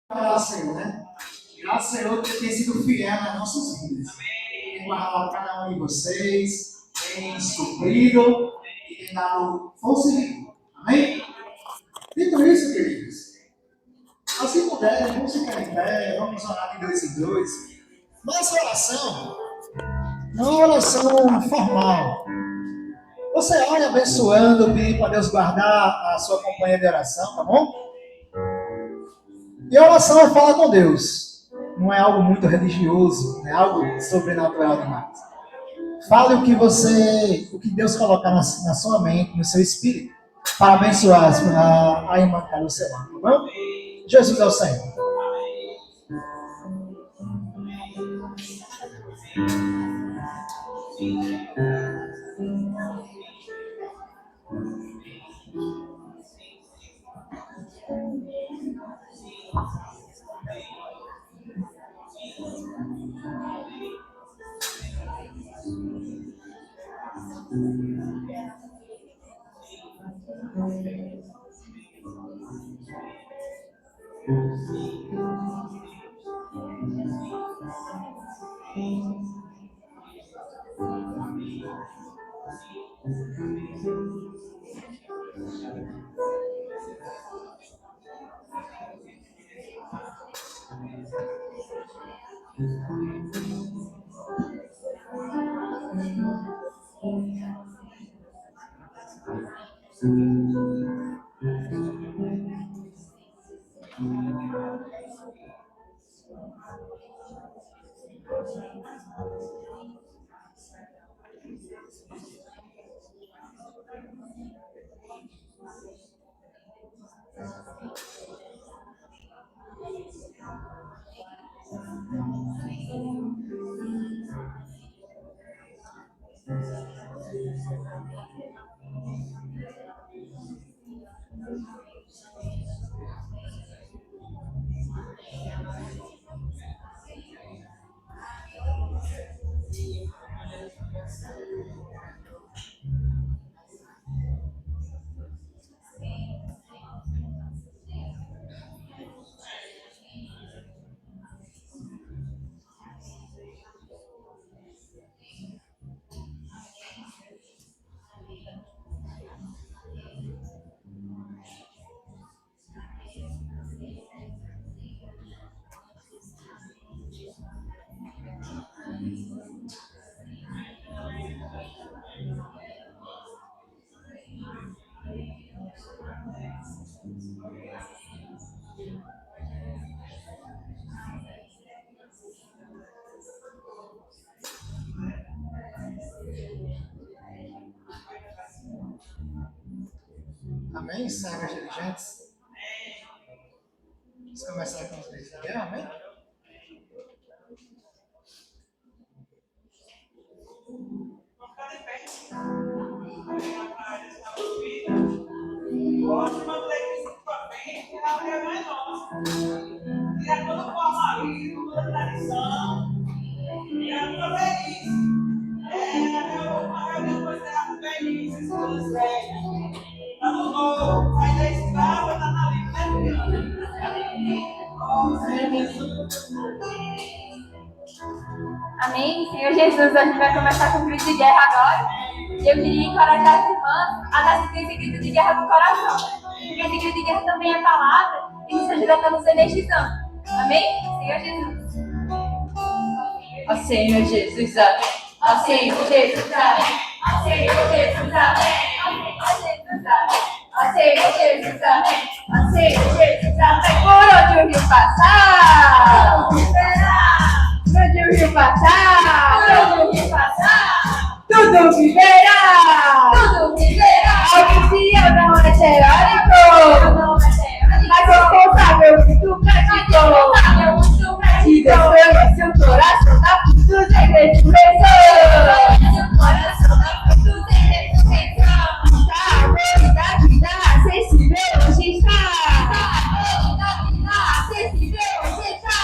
Graças ao Senhor, né? Graças ao Senhor que tem sido fiel nas nossas vidas. Tem guardado cada um de vocês, tem suprido e tem dado força e vigor. Amém? Dito isso, queridos, assim puderem, vamos ficar em pé, vamos orar de dois em dois. Nossa oração não é uma oração formal. Você ora abençoando, pedindo para Deus guardar a sua companhia de oração, tá bom? E a oração é falar com Deus. Não é algo muito religioso, não é algo sobrenatural demais. Fale o que Deus colocar na sua mente, no seu espírito, para abençoar a irmã que está no seu lado, tá bom? Jesus é o Senhor. Amém? Servos diligentes. Vamos começar com os três. Amém? Ótima flexibilidade para frente, que a mulher mais nossa. E a toda formalismo, toda tradição. E a tua velhice. Uma reunião depois da velhice, as coisas velhas. Tá no novo, sai da escrava, tá na livre, né, Amém? Senhor Jesus, a gente vai começar com o grito de guerra agora. E eu queria encorajar as irmãs a dar esse grito de guerra no coração. Porque esse grito de guerra também é palavra e nos ajuda a estar nos energizando. Amém? Senhor Jesus. Ó Senhor Jesus, amém. Ó Senhor Jesus, amém. Ó Senhor Jesus, amém. Ó Senhor Jesus, amém. Ó Senhor Jesus, amém. Por onde o rio passar, por onde o rio passar, por onde o rio passar, tudo viverá, tudo viverá. Alguém fiel não é teórico, mas responsável, muito prático. E Deus conhece o coração da frutos em ressurreição. O coração da frutos em ressurreição. Está amor da vida acessível, hoje está. Amor da vida acessível, hoje está.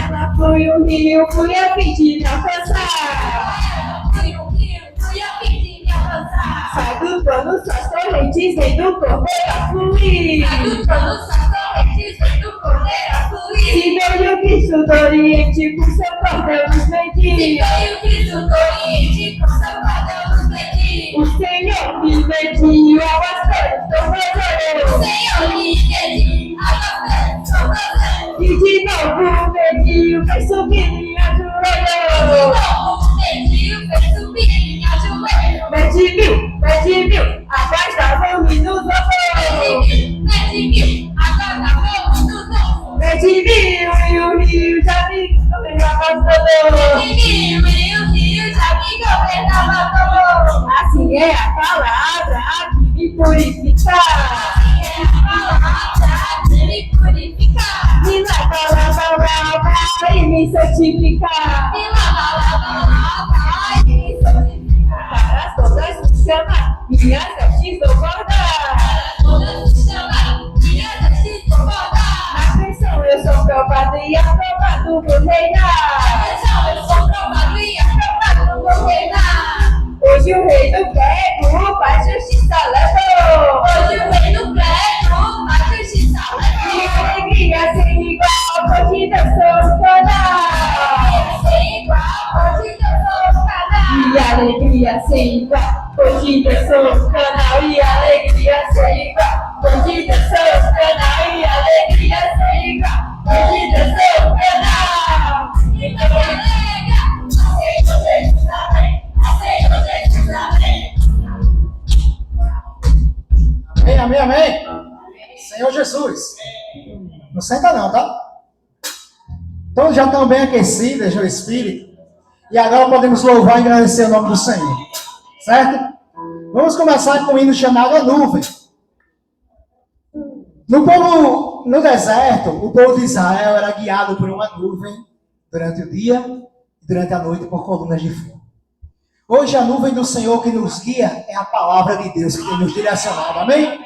Ela foi um rio, fui a fim de me alcançar. Ela foi um rio, fui a fim de me alcançar. Sai do trono suas correntes, vem do corpo a fluir. Sai do trono suas correntes. feitiços do Cordeiro afluir. Se veio Cristo do Oriente com seu cordão nos Se medir. veio Cristo do Oriente com seu cordão nos medir. O Senhor me mediu ao aspecto do O poderoso. Senhor lhe mediu a você, sou você. E de novo mediu, fez subir e ajoelhou. Mediu, fez subir minha joelho. Mediu, aguardava-me nos ombros. Mediu, agora vamos nos ombros. Mediu e o rio já me governava todo. Mediu, e o rio já me governava todo. Assim é a palavra que me purifica. É a palavra que me purifica. Me lava, lava e me santifica. Me lava, e me santifica. Para todas me chama, minhas vestes do bordar. Todas me chamam, minhas vestes vou bordar. Na pressão eu sou provado e aprovado por reinar. Eu sou provado e aprovado vou reinar. Hoje o rei do prego, paz, justiça levou. Hoje o rei do prédio, a justiça E levou. alegria sem igual, hoje dançou o canal. Sem igual, hoje eu sou o canal. E alegria sem igual, hoje dançou o canal. E alegria sem igual, hoje dançou o canal. E alegria sem igual, hoje dançou o canal. Então me alegra, aceito Jesus, amém. Aceito Jesus, amém. Amém, amém, amém. Senhor Jesus. Não senta não, tá? Todos já estão bem aquecidos no Espírito. E agora podemos louvar e agradecer o nome do Senhor. Certo? Vamos começar com um hino chamado A Nuvem. No deserto, o povo de Israel era guiado por uma nuvem durante o dia e durante a noite por colunas de fogo. Hoje a nuvem do Senhor que nos guia é a palavra de Deus que tem nos direcionado. Amém?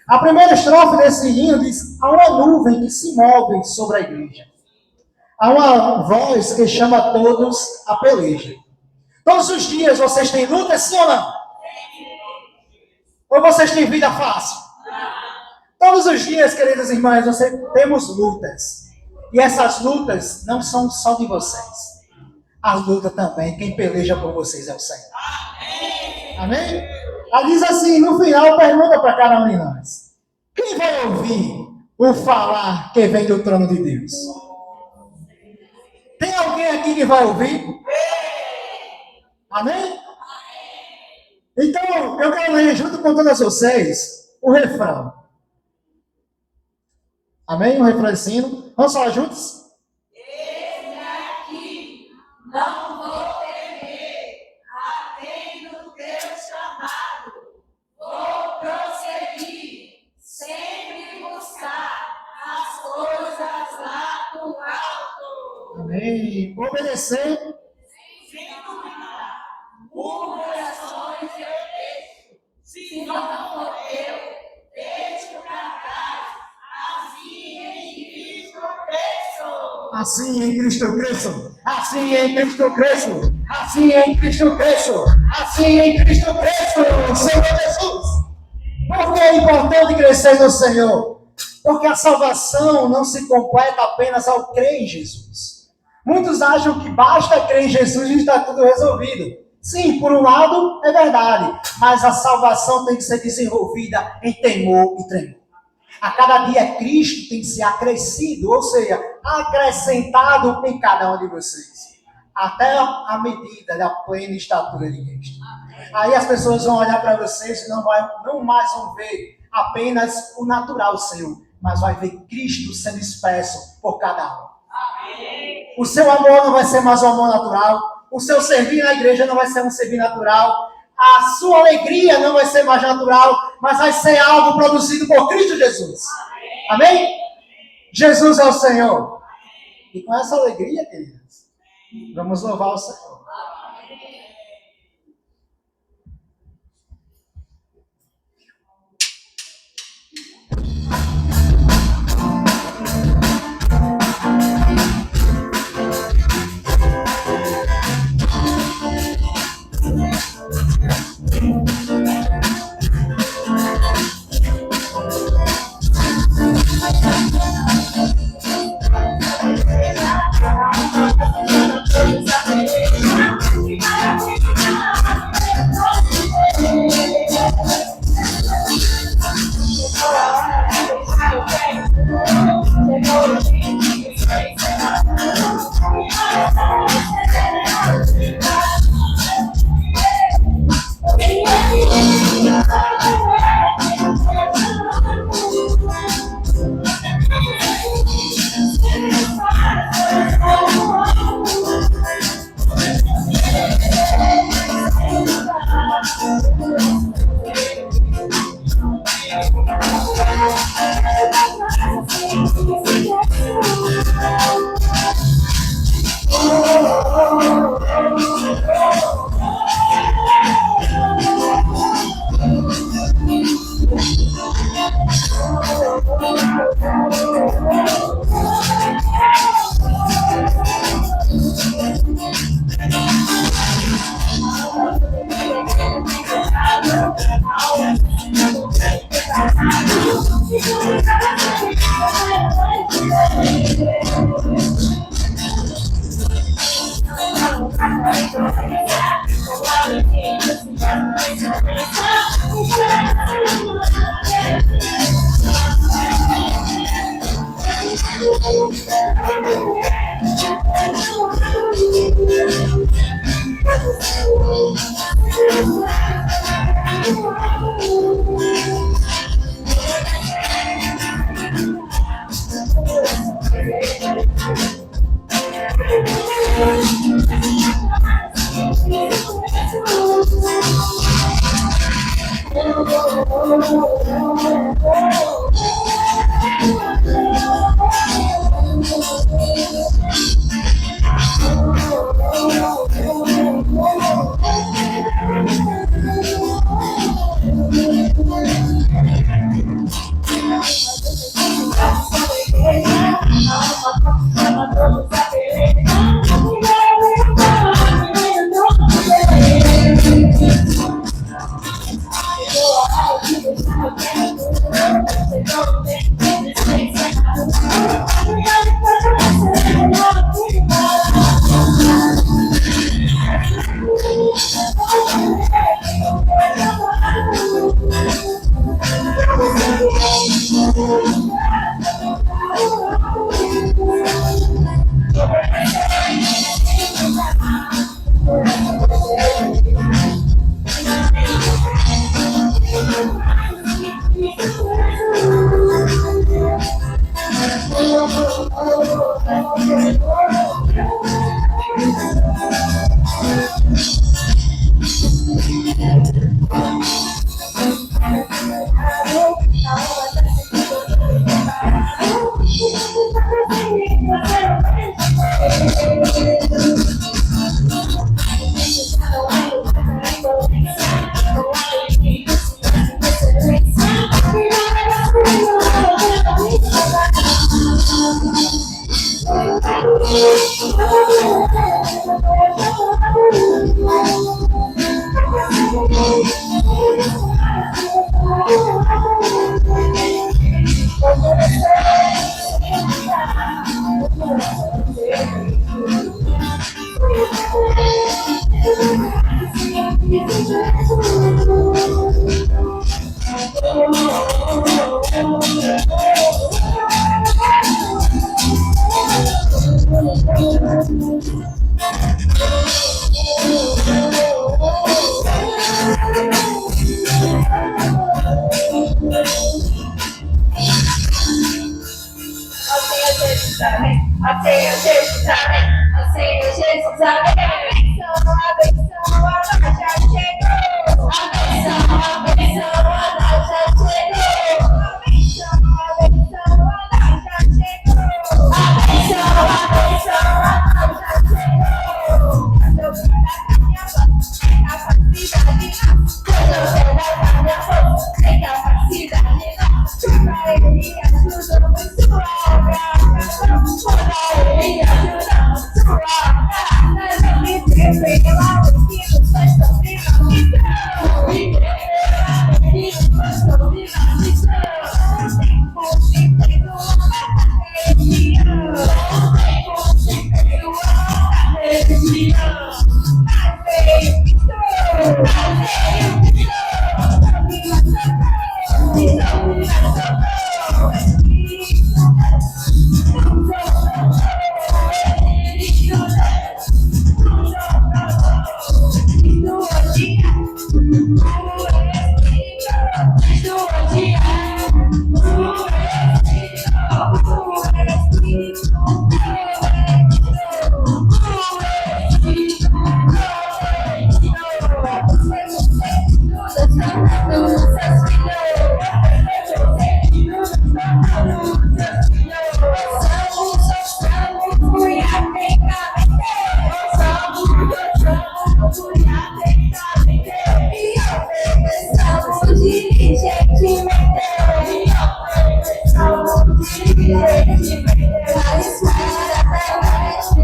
A primeira estrofe desse hino diz: há uma nuvem que se move sobre a igreja. Há uma voz que chama todos à peleja. Todos os dias vocês têm luta, sim ou não? Ou vocês têm vida fácil? Todos os dias, queridas irmãs, temos lutas. E essas lutas não são só de vocês. As lutas também, quem peleja por vocês é o Senhor. Amém? Ela diz assim, no final, pergunta para cada um de nós: quem vai ouvir o falar que vem do trono de Deus? Tem alguém aqui que vai ouvir? Amém? Então, eu quero ler junto com todas vocês o refrão. Amém? O refrão desse hino. Vamos falar juntos? Não vou temer, atendo o teu chamado. Vou prosseguir, sempre buscar as coisas lá do alto. Amém. Obedecer. Sem duvidar. Murmurações eu deixo, se não for eu, deixo pra trás. Assim em Cristo cresço. Assim em Cristo cresço. Assim em Cristo cresço. Assim em Cristo cresço. Assim em Cristo cresço. Senhor Jesus. Por que é importante crescer no Senhor? Porque a salvação não se completa apenas ao crer em Jesus. Muitos acham que basta crer em Jesus e está tudo resolvido. Sim, por um lado é verdade, mas a salvação tem que ser desenvolvida em temor e tremor. A cada dia Cristo tem que ser acrescido, ou seja, acrescentado em cada um de vocês. Até a medida da plena estatura de Cristo. Aí as pessoas vão olhar para vocês e não mais vão ver apenas o natural seu, mas vai ver Cristo sendo expresso por cada um. O seu amor não vai ser mais um amor natural. O seu servir na igreja não vai ser um servir natural. A sua alegria não vai ser mais natural, mas vai ser algo produzido por Cristo Jesus. Amém? Jesus é o Senhor. E com essa alegria, queridas, vamos louvar o Senhor.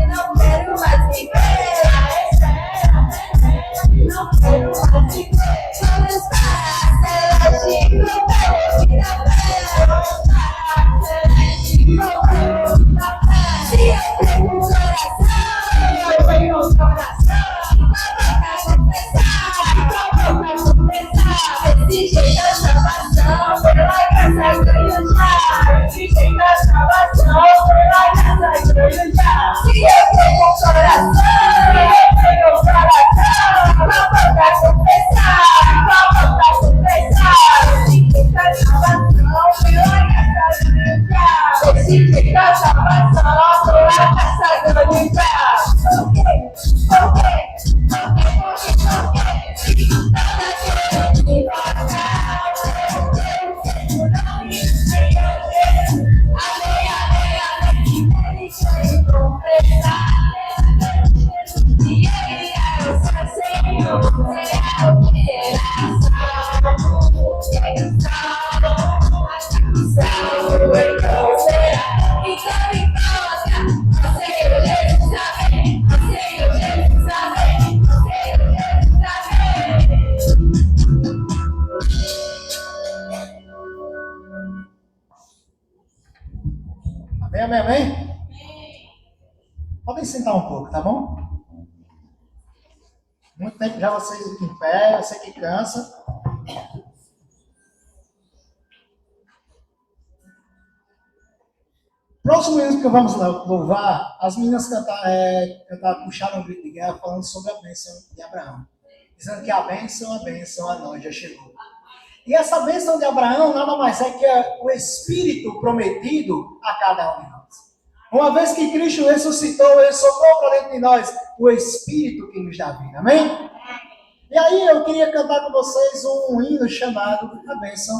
Não quero mais viver, só Desse jeito a salvação, pela graça ganho já. Desse jeito a salvação, pela graça ganho já. Se eu tenho um coração, eu tenho um coração. Vamos confessar, vamos confessar. Desse jeito a salvação, pela graça ganho já. Desse jeito a salvação, pela graça ganho já. Ok. Amém, amém? Podem sentar um pouco, tá bom? Muito tempo já vocês aqui em pé, eu sei que cansa. Próximo hino que vamos louvar, as meninas puxaram um grito de guerra falando sobre a bênção de Abraão. Dizendo que a bênção a nós já chegou. E essa bênção de Abraão nada mais é que o Espírito prometido a cada um de nós. Uma vez que Cristo ressuscitou, Ele soprou para dentro de nós o Espírito que nos dá vida. Amém? E aí eu queria cantar com vocês um hino chamado A Bênção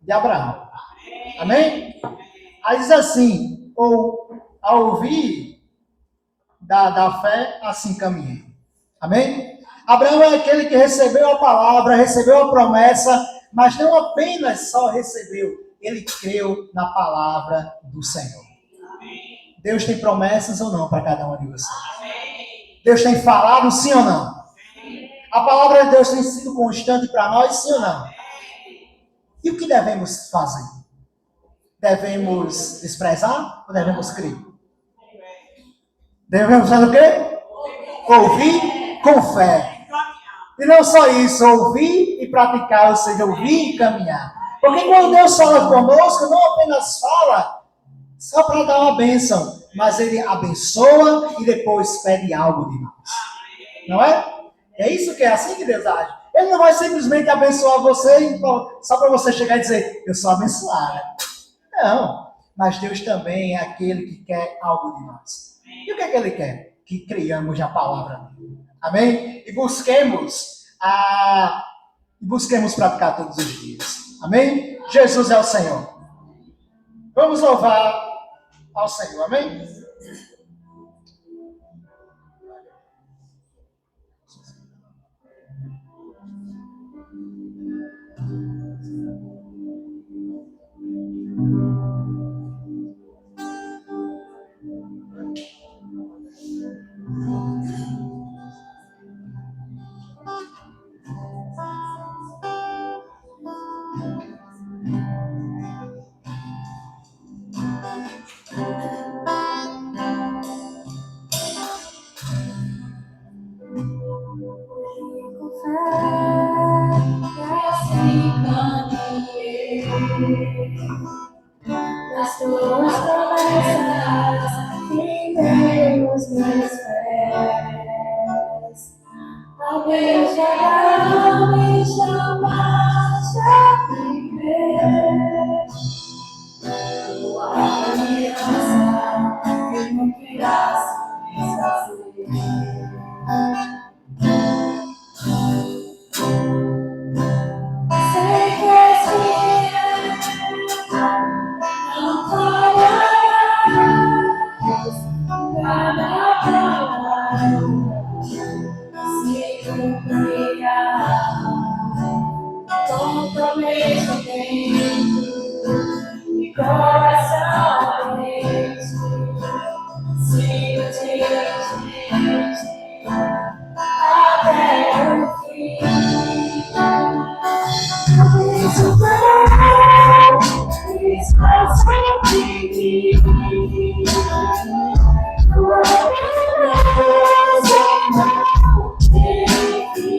de Abraão. Amém? Aí diz assim, ao ouvir da fé, assim caminhei. Amém? Abraão é aquele que recebeu a palavra, recebeu a promessa, mas não apenas só recebeu, ele creu na palavra do Senhor. Deus tem promessas ou não para cada um de vocês? Deus tem falado sim ou não? A palavra de Deus tem sido constante para nós, sim ou não? E o que devemos fazer? Devemos desprezar ou devemos crer? Devemos fazer o quê? Ouvir com fé. E não só isso, ouvir e praticar, ou seja, ouvir e caminhar. Porque quando Deus fala conosco, não apenas fala só para dar uma bênção, mas Ele abençoa e depois pede algo de nós. Não é? É isso que é assim que Deus age. Ele não vai simplesmente abençoar você só para você chegar e dizer, eu sou abençoado. Não, mas Deus também é aquele que quer algo de nós. E o que é que Ele quer? Que criamos na palavra dele. Amém? E busquemos praticar todos os dias. Amém? Jesus é o Senhor. Vamos louvar ao Senhor. Amém? As tuas promessas firmei os meus pés. A Deus de Abraão me chamaste a viver. Tua aliança que cumprirás me fazer. Coração até o fim. Isso vai sempre vir. Tua beleza não tem fim.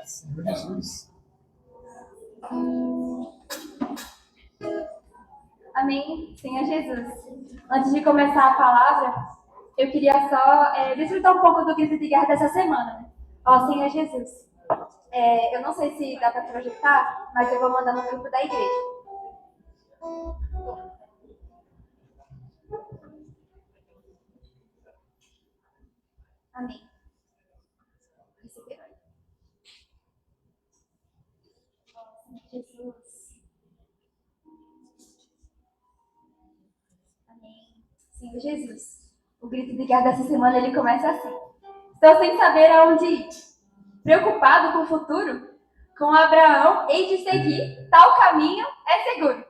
Senhor Jesus. Amém, Senhor Jesus. Antes de começar a palavra, eu queria só desfrutar um pouco do grito de guerra dessa semana. Ó, Senhor Jesus. Eu não sei se dá para projetar, mas eu vou mandar no grupo da igreja. Amém. Isso aqui. Jesus. Amém. Senhor Jesus. O grito de guerra dessa semana ele começa assim. Estou sem saber aonde ir. Preocupado com o futuro? Com Abraão, hei de seguir, tal caminho é seguro.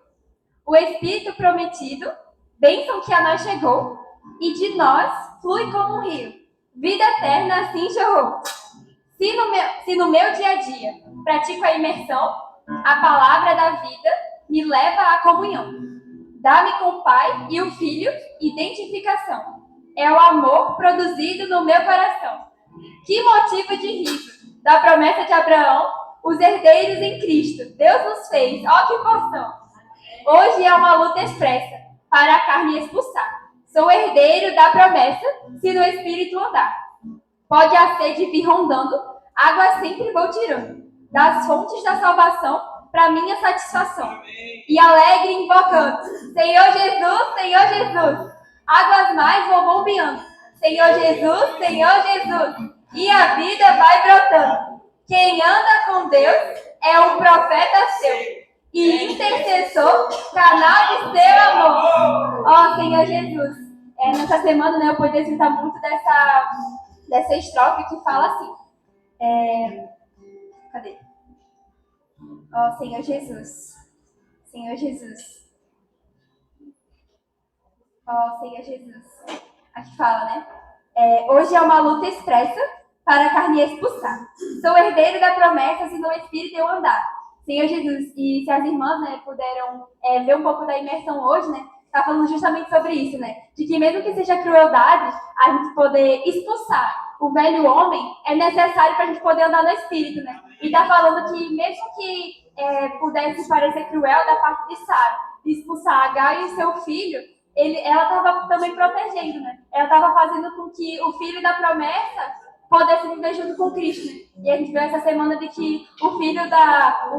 O Espírito prometido, bênção que a nós chegou, e de nós flui como um rio. Vida eterna assim jorrou. Se no meu dia a dia pratico a imersão, a palavra da vida me leva à comunhão. Dá-me com o Pai e o Filho identificação. É o amor produzido no meu coração. Que motivo de riso! Da promessa de Abraão, os herdeiros em Cristo. Deus nos fez, ó que porção! Hoje é uma luta expressa, para a carne expulsar. Sou herdeiro da promessa, se no Espírito andar. Pode a sede vir rondando, água sempre vou tirando. Das fontes da salvação, para minha satisfação. E alegre invocando, Senhor Jesus, Senhor Jesus. Águas mais vou bombeando, Senhor Jesus, Senhor Jesus. E a vida vai brotando. Quem anda com Deus é um profeta seu. E intercessor, canal de seu amor. Ó Senhor Jesus, nessa semana, né, eu pude escutar muito dessa estrofe que fala assim. Cadê? Ó, Senhor Jesus. Senhor Jesus. Ó, Senhor Jesus. Aqui fala, né? Hoje é uma luta expressa para a carne expulsar. Sou herdeiro da promessa, se no Espírito eu andar. Senhor Jesus, e se as irmãs, né, puderam ver um pouco da imersão hoje, né, tá falando justamente sobre isso, né, de que mesmo que seja crueldade, a gente poder expulsar o velho homem é necessário para a gente poder andar no Espírito, né, e tá falando que mesmo que pudesse parecer cruel da parte de Sara, de expulsar Agar e seu filho, ela estava também protegendo, né, ela estava fazendo com que o filho da promessa pudesse viver junto com Cristo, né? E a gente viu essa semana de que o filho da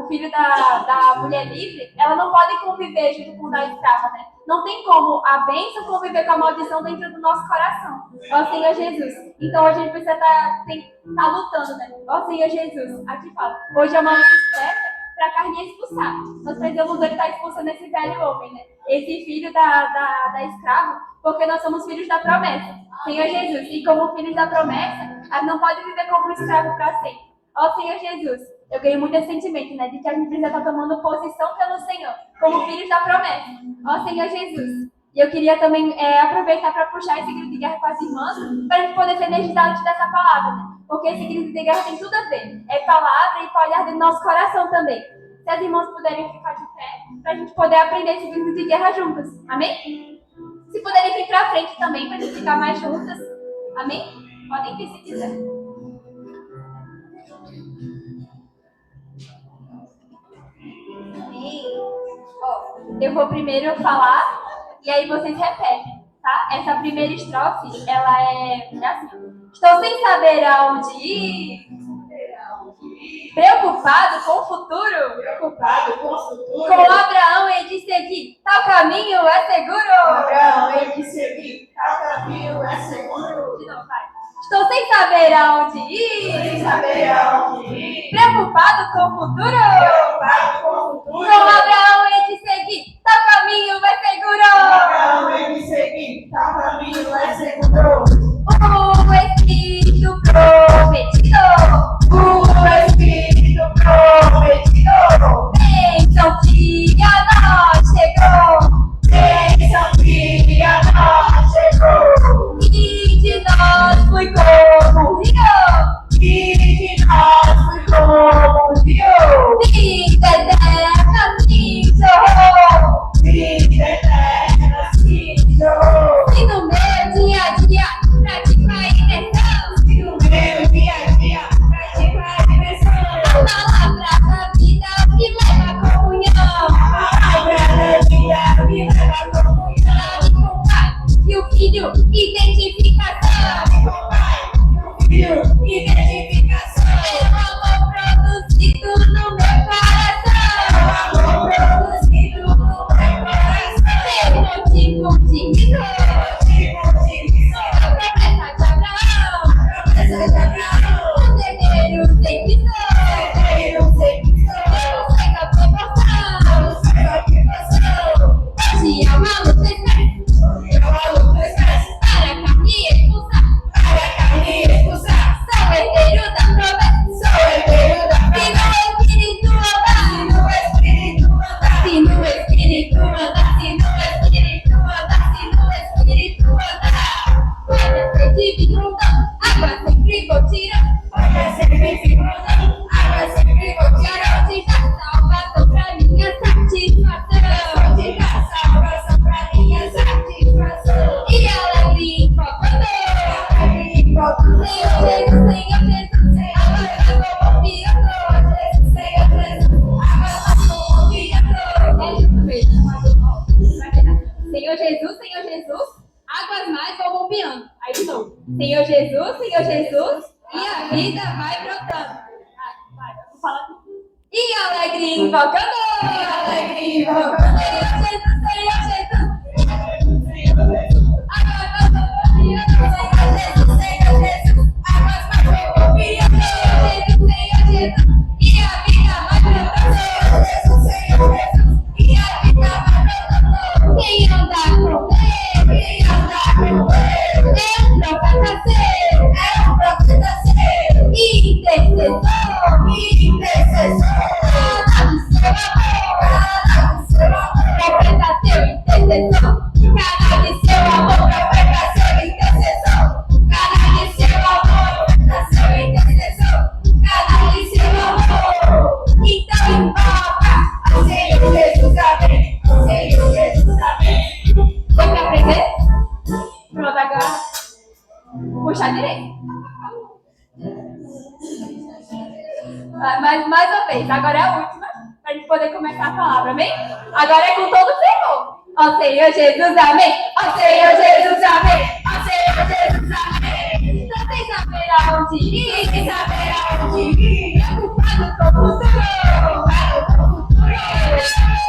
mulher livre, ela não pode conviver junto com o da escrava, né? Não tem como a bênção conviver com a maldição dentro do nosso coração. Ó Senhor Jesus. Então hoje a gente precisa tá lutando, né? Ó Senhor Jesus. Aqui fala, hoje é uma luta expressa para a carne expulsar. Nós precisamos estar expulsando esse velho homem, né? Esse filho da escrava, porque nós somos filhos da promessa. Senhor Jesus, e como filhos da promessa, a gente não pode viver como um escravo para sempre. Ó Senhor Jesus, eu ganhei muito esse sentimento, né, de que a gente precisa estar tomando posição pelo Senhor, como filhos da promessa. Ó Senhor Jesus. E eu queria também aproveitar para puxar esse grito de guerra com as irmãs, para a gente poder ser energizados dessa palavra, né? Porque esse grito de guerra tem tudo a ver. É palavra e pode arder no nosso coração também. Se as irmãs puderem ficar de pé, para a gente poder aprender esse grito de guerra juntas. Amém? Se puderem vir para frente também, para a gente ficar mais juntas. Amém? Podem vir se quiser. Amém? Ó, eu vou primeiro falar e aí vocês repetem, tá? Essa primeira estrofe, ela é assim. Estou sem saber aonde ir. Preocupado com o futuro. Preocupado com o futuro. Com Abraão hei de seguir. Tal caminho é seguro. Abraão hei de seguir. Tal caminho é seguro. De novo, vai. Estou sem saber aonde ir. Sem saber aonde ir. Preocupado com o futuro. Preocupado com o futuro. Com Abraão hei de seguir. Tal caminho é seguro. Abraão hei de seguir. Tal caminho é seguro. O Espírito prometido. O Espírito prometido. Bênção que a nós chegou. Bênção que a nós chegou. E de nós fui como rio. E de nós fui como rio. Vida eterna se jorrou. Vida eterna se jorrou. E no meu dia a dia pratica a imersão. E no meu dia a dia pratica a imersão. A palavra da vida que leva a comunhão. A palavra da vida que leva a comunhão. E o Filho, identificação. Com o Pai, o Filho, identificação. É o amor produzido no meu coração. O amor produzido no meu coração. É motivo de riso. Motivo de riso. A promessa de Abraão. A promessa de Abraão. O herdeiro sem visão. Herdeiro sem visão. Deus segue a proporção. Deus segue a proporção. Hoje é uma luta expressa. Hoje é uma luta expressa. Para a carne expulsar. Para a carne expulsar. Sou herdeiro da promessa. Sou herdeiro da promessa. Se no Espírito andar. Se no Espírito andar. Se no Espírito andar. Pode ser que vim rondando. Água sempre vou tirar. Olha, sempre fico rodando. Água sempre vou tirar. Onde dá salvação pra minha satisfação. Onde dá salvação pra minha satisfação. E alegria invocando. Senhor Jesus, Senhor Jesus. Agora eu vou confiando. É isso mesmo. Senhor Jesus, Senhor Jesus, águas mais vão bombeando. Aí de novo. Senhor Jesus, e a vida vai brotando. Vai, vamos falar tudo. E alegria invocando. Alegria invocando. Senhor Jesus, Senhor Jesus. Águas mais vão bombeando. Senhor Jesus, águas mais vão bombeando. Senhor Jesus, e a vida vai brotando. Senhor Jesus, E a vida vai brotando. Quem andar com Deus, quem andar com Puxa a direita. Mas mais uma vez, agora é a última, para a gente poder começar a palavra, amém? Agora é com todo o Senhor. Ó Senhor Jesus, amém. Ó Senhor Jesus, amém. Ó Senhor Jesus, amém. Não tem saber aonde ir, sem saber aonde ir. Preocupado com o futuro, preocupado com o futuro.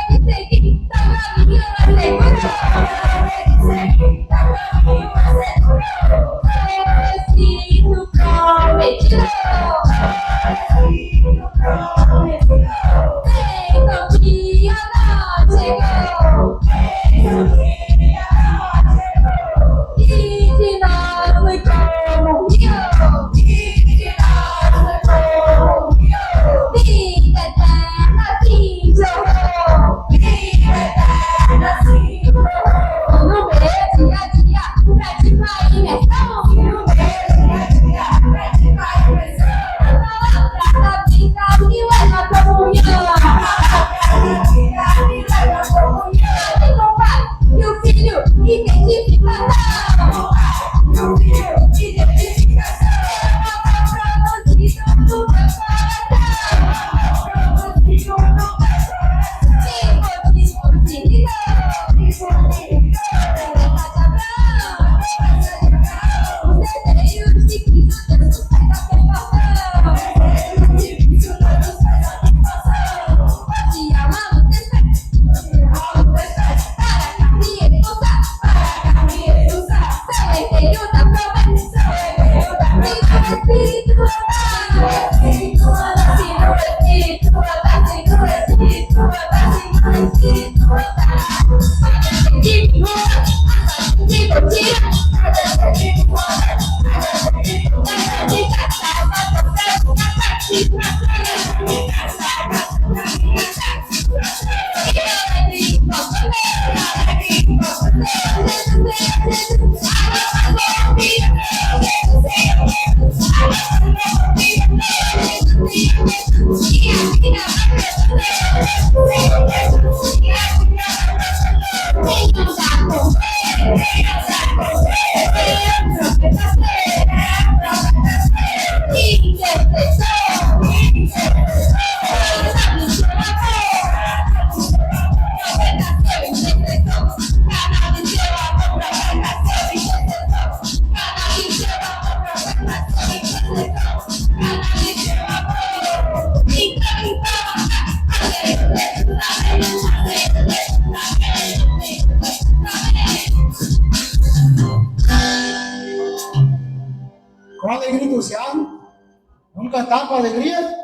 Eu sei que tá caminho é seguro. Eu sei que tá caminho é seguro. O Espírito prometido. Vem, confia, não chegou. E de nós foi como rio. Vida eterna assim jorrou. No meu dia a dia, praticar imersão. Palavra da vida me leva à comunhão. E com o Pai e o Filho, identificação. Produzido no meu Com alegria e entusiasmo. Vamos cantar com alegria?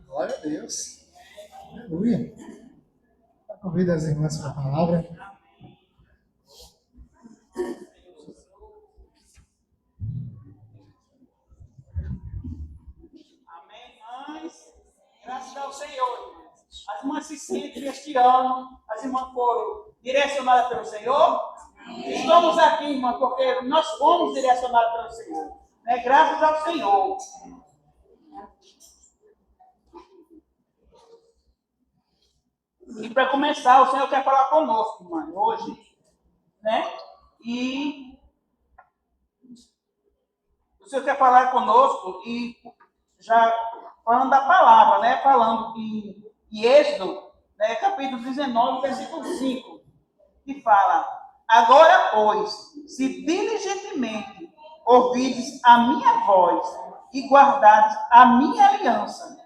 Glória a Deus. Aleluia. Convido as irmãs para a palavra. Amém, mães? Graças ao Senhor, irmãs. As irmãs se sentem este ano, as irmãs foram direcionadas pelo Senhor. Estamos aqui, irmã, porque nós fomos direcionados pelo Senhor. Né? Graças ao Senhor. E para começar, o Senhor quer falar conosco, irmã, hoje. Né? E o Senhor quer falar conosco e já falando da palavra, né? Falando em Êxodo, né? Capítulo 19, versículo 5, que fala: agora, pois, se diligentemente ouvides a minha voz e guardares a minha aliança,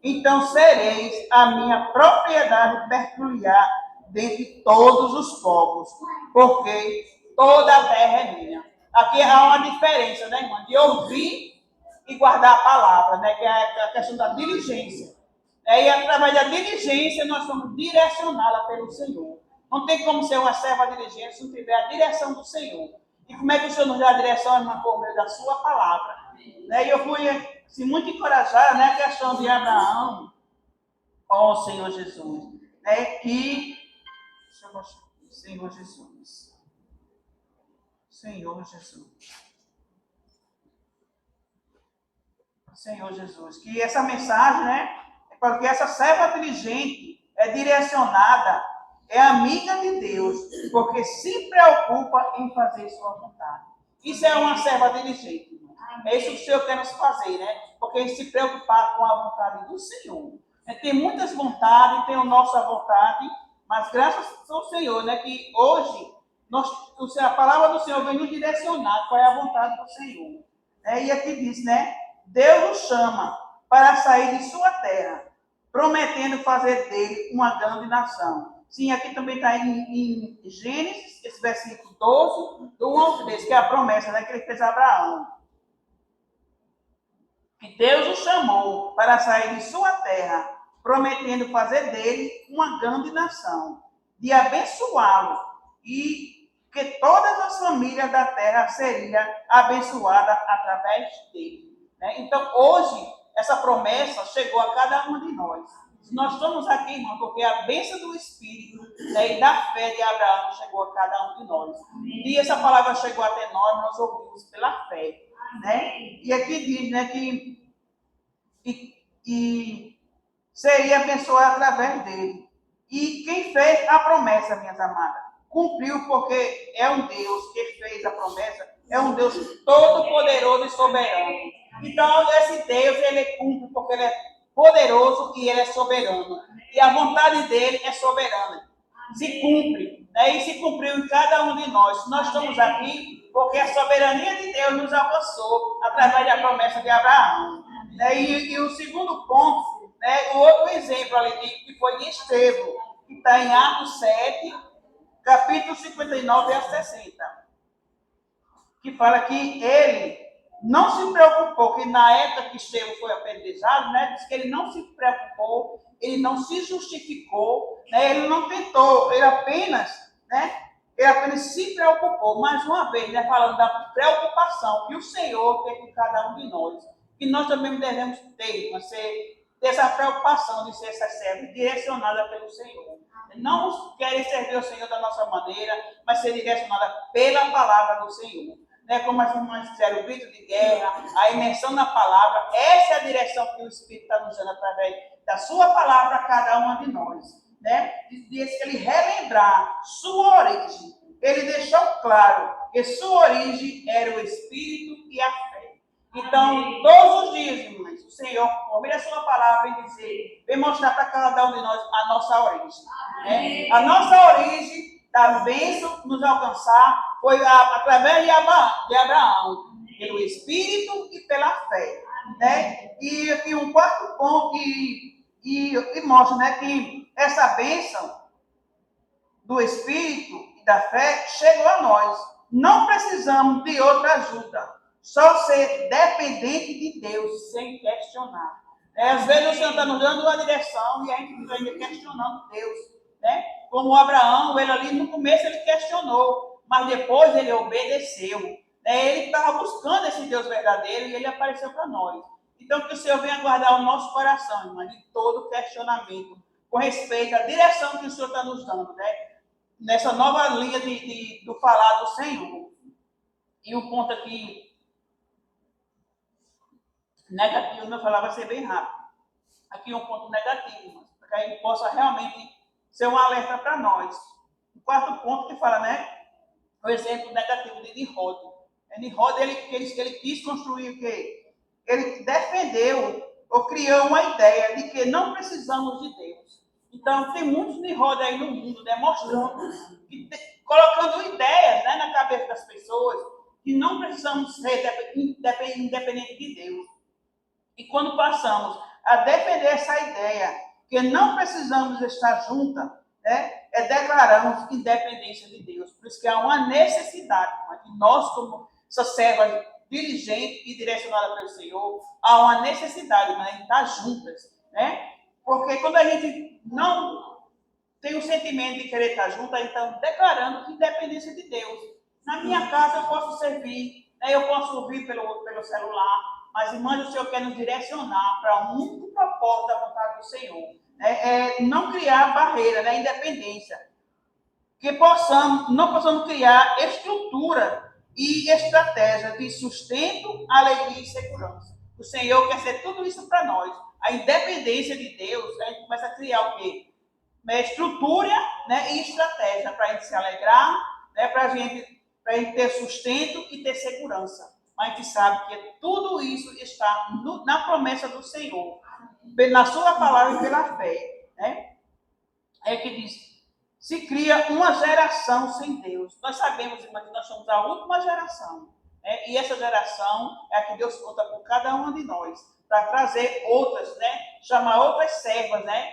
então sereis a minha propriedade peculiar dentre todos os povos, porque toda a terra é minha. Aqui há uma diferença, né, irmã? De ouvir e guardar a palavra, né? Que é a questão da diligência. E através da diligência nós somos direcionados pelo Senhor. Não tem como ser uma serva diligente se não tiver a direção do Senhor. E como é que o Senhor nos dá a direção, irmã? Por meio da sua palavra. Né? E eu fui assim, muito encorajada, né? A questão de Abraão, ó Senhor Jesus. Né? E Senhor Jesus. Senhor Jesus. Senhor Jesus. Que essa mensagem, né? É porque essa serva diligente é direcionada, é amiga de Deus, porque se preocupa em fazer sua vontade. Isso é uma serva diligente. É isso que o Senhor quer nos fazer, né? Porque se preocupar com a vontade do Senhor. Tem muitas vontades, tem a nossa vontade, mas graças ao Senhor, né? Que hoje a palavra do Senhor vem nos direcionar qual é a vontade do Senhor. E aqui diz, né? Deus nos chama para sair de sua terra, prometendo fazer dele uma grande nação. Sim, aqui também está em Gênesis, esse versículo 12, do 1 ao 13, que é a promessa, né, que ele fez a Abraão. Que Deus o chamou para sair de sua terra, prometendo fazer dele uma grande nação, de abençoá-lo, e que todas as famílias da terra seriam abençoadas através dele. Né? Então, hoje, essa promessa chegou a cada um de nós. Nós estamos aqui, irmão, porque a bênção do Espírito, né, e da fé de Abraão chegou a cada um de nós. E essa palavra chegou até nós ouvimos pela fé. Né? E aqui diz, né, que seria abençoado através dele. E quem fez a promessa, minhas amadas, cumpriu, porque é um Deus que fez a promessa, é um Deus todo-poderoso e soberano. Então, esse Deus, ele cumpre, porque ele é poderoso e ele é soberano. E a vontade dele é soberana. Se cumpre. né, e se cumpriu em cada um de nós. Nós estamos aqui porque a soberania de Deus nos alcançou através da promessa de Abraão. Né? E o segundo ponto, né, o outro exemplo ali que foi de Estevão, que está em Atos 7, capítulo 59 a 60, que fala que ele não se preocupou, que na época que Estevão foi apedrejado, né, diz que ele não se preocupou, ele não se justificou, né, ele não tentou, ele apenas se preocupou, mais uma vez, né, falando da preocupação que o Senhor tem com cada um de nós, que nós também devemos ter essa preocupação de ser essa serva direcionada pelo Senhor. Não querer servir o Senhor da nossa maneira, mas ser direcionada pela palavra do Senhor. Né, como as irmãs disseram, o grito de guerra, a imersão na palavra, essa é a direção que o Espírito está nos dando através da sua palavra a cada uma de nós. Né? Diz que ele relembrar sua origem, ele deixou claro que sua origem era o Espírito e a fé. Então, todos os dias, irmãs, o Senhor, por meio da sua palavra, vem dizer, vem mostrar para cada um de nós a nossa origem. Né? A nossa origem da bênção nos alcançar foi através de Abraão, pelo Espírito e pela fé. Né? E um quarto ponto e mostra, né, que essa bênção do Espírito e da fé chegou a nós. Não precisamos de outra ajuda, só ser dependente de Deus, sem questionar. Às vezes o Senhor está nos dando uma direção e a gente fica ainda questionando Deus. Né? Como o Abraão, ele ali no começo ele questionou, mas depois ele obedeceu. Né? Ele estava buscando esse Deus verdadeiro e ele apareceu para nós. Então que o Senhor venha guardar o nosso coração, irmã, de todo questionamento, com respeito à direção que o Senhor está nos dando, né? Nessa nova linha do falar do Senhor. E um ponto aqui negativo, meu falar vai ser bem rápido. Aqui um ponto negativo, irmã, para que a gente possa realmente ser um alerta para nós. O quarto ponto que fala, né? O exemplo negativo de Nimrod. Nimrod, ele quis construir o quê? Ele defendeu ou criou uma ideia de que não precisamos de Deus. Então, tem muitos Nimrod aí no mundo demonstrando, colocando ideias, né, na cabeça das pessoas, que não precisamos ser independentes de Deus. E quando passamos a defender essa ideia, que não precisamos estar juntas, né, declaramos independência de Deus. Por isso que há uma necessidade, de nós, como essas servas diligentes e direcionadas pelo Senhor, há uma necessidade, né, de estar juntas. Né? Porque quando a gente não tem o sentimento de querer estar juntas, então declarando independência de Deus. Na minha casa eu posso servir, né, eu posso ouvir pelo celular, mas, irmãs, o Senhor quer nos direcionar para um único propósito da vontade do Senhor. Não criar barreira, né, independência. Que não possamos criar estrutura e estratégia de sustento, alegria e segurança. O Senhor quer ser tudo isso para nós. A independência de Deus, a gente começa a criar o quê? Estrutura, né, e estratégia para a gente se alegrar, né, para a gente ter sustento e ter segurança. Mas a gente sabe que tudo isso está na promessa do Senhor, na sua palavra e pela fé. Né? É que diz, se cria uma geração sem Deus. Nós sabemos, irmã, que nós somos a última geração. Né? E essa geração é a que Deus conta com cada uma de nós, para trazer outras, né? Chamar outras servas, né?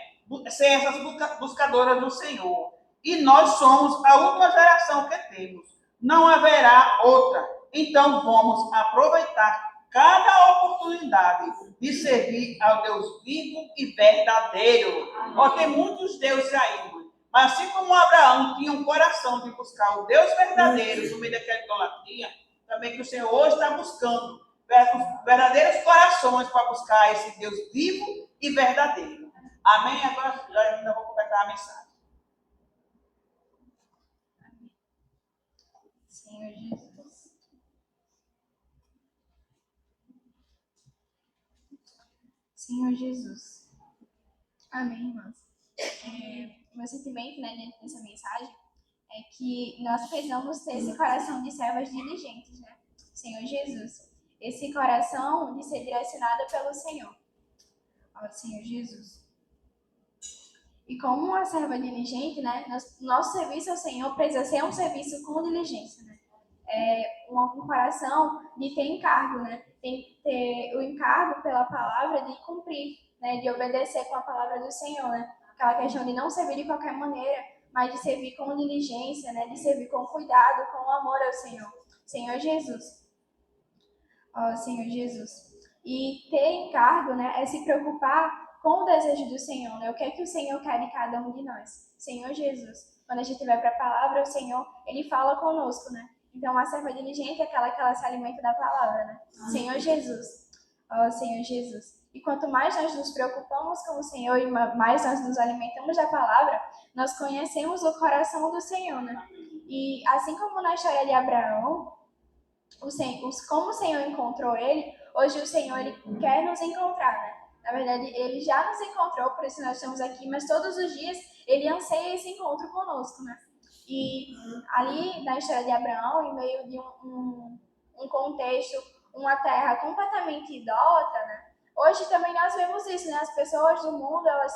Ser essas buscadoras do Senhor. E nós somos a última geração que temos. Não haverá outra. Então, vamos aproveitar cada oportunidade de servir ao Deus vivo e verdadeiro. Tem muitos deuses aí, mãe. Mas assim como Abraão tinha um coração de buscar o Deus verdadeiro no meio daquela idolatria, também que o Senhor hoje está buscando verdadeiros corações para buscar esse Deus vivo e verdadeiro. Amém? Agora já ainda vou completar a mensagem. Senhor Jesus. Senhor Jesus. Amém, irmãs. Meu sentimento, né, nessa mensagem é que nós precisamos ter esse coração de servas diligentes, né? Senhor Jesus. Esse coração de ser direcionado pelo Senhor. Ó, Senhor Jesus. E como uma serva diligente, né, nosso serviço ao Senhor precisa ser um serviço com diligência, né? Um coração de ter encargo, né? Tem que ter o encargo pela palavra de cumprir, né? De obedecer com a palavra do Senhor, né? Aquela questão de não servir de qualquer maneira, mas de servir com diligência, né? De servir com cuidado, com amor ao Senhor. Senhor Jesus. Ó Senhor Jesus. E ter encargo, né? É se preocupar com o desejo do Senhor, né? O que é que o Senhor quer de cada um de nós? Senhor Jesus. Quando a gente vai para a palavra, o Senhor, Ele fala conosco, né? Então, a serva diligente é aquela que ela se alimenta da palavra, né? Senhor Jesus. Ó Senhor Jesus. E quanto mais nós nos preocupamos com o Senhor e mais nós nos alimentamos da palavra, nós conhecemos o coração do Senhor, né? E assim como na história de Abraão, como o Senhor encontrou ele, hoje o Senhor ele quer nos encontrar, né? Na verdade, ele já nos encontrou, por isso nós estamos aqui, mas todos os dias ele anseia esse encontro conosco, né? E ali na história de Abraão, em meio de um contexto, uma terra completamente idólatra, né? Hoje também nós vemos isso, né? As pessoas do mundo, elas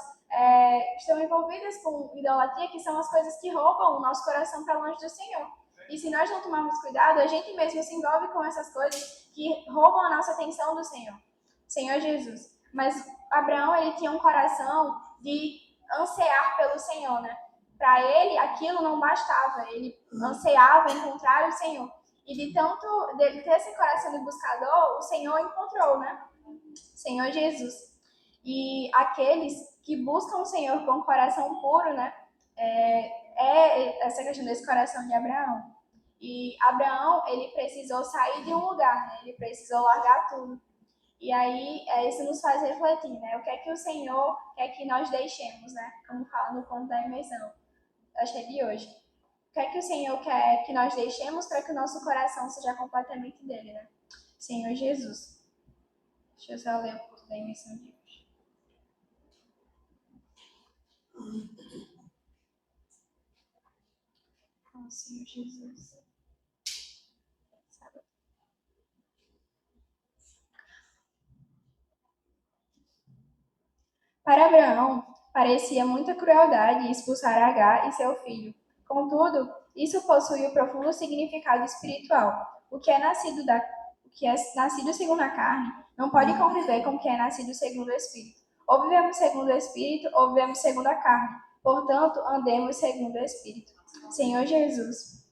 estão envolvidas com idolatria, que são as coisas que roubam o nosso coração para longe do Senhor. E se nós não tomarmos cuidado, a gente mesmo se envolve com essas coisas que roubam a nossa atenção do Senhor. Senhor Jesus. Mas Abraão, ele tinha um coração de ansiar pelo Senhor, né? Para ele, aquilo não bastava. Ele ansiava encontrar o Senhor. E de tanto dele ter esse coração de buscador, o Senhor encontrou, né? Senhor Jesus. E aqueles que buscam o Senhor com coração puro, né? Essa questão desse coração de Abraão. E Abraão, ele precisou sair de um lugar, né? Ele precisou largar tudo. E aí, isso nos faz refletir, né? O que é que o Senhor quer que nós deixemos, né? Como fala no conto da imersão, acho que é de hoje. O que é que o Senhor quer que nós deixemos para que o nosso coração seja completamente dele, né? Senhor Jesus. Deixa eu só ler o conto da imersão de hoje. Oh, Senhor Jesus. Para Abraão, parecia muita crueldade expulsar Agar e seu filho. Contudo, isso possui um profundo significado espiritual. O que é nascido segundo a carne não pode conviver com o que é nascido segundo o Espírito. Ou vivemos segundo o Espírito, ou vivemos segundo a carne. Portanto, andemos segundo o Espírito. Senhor Jesus.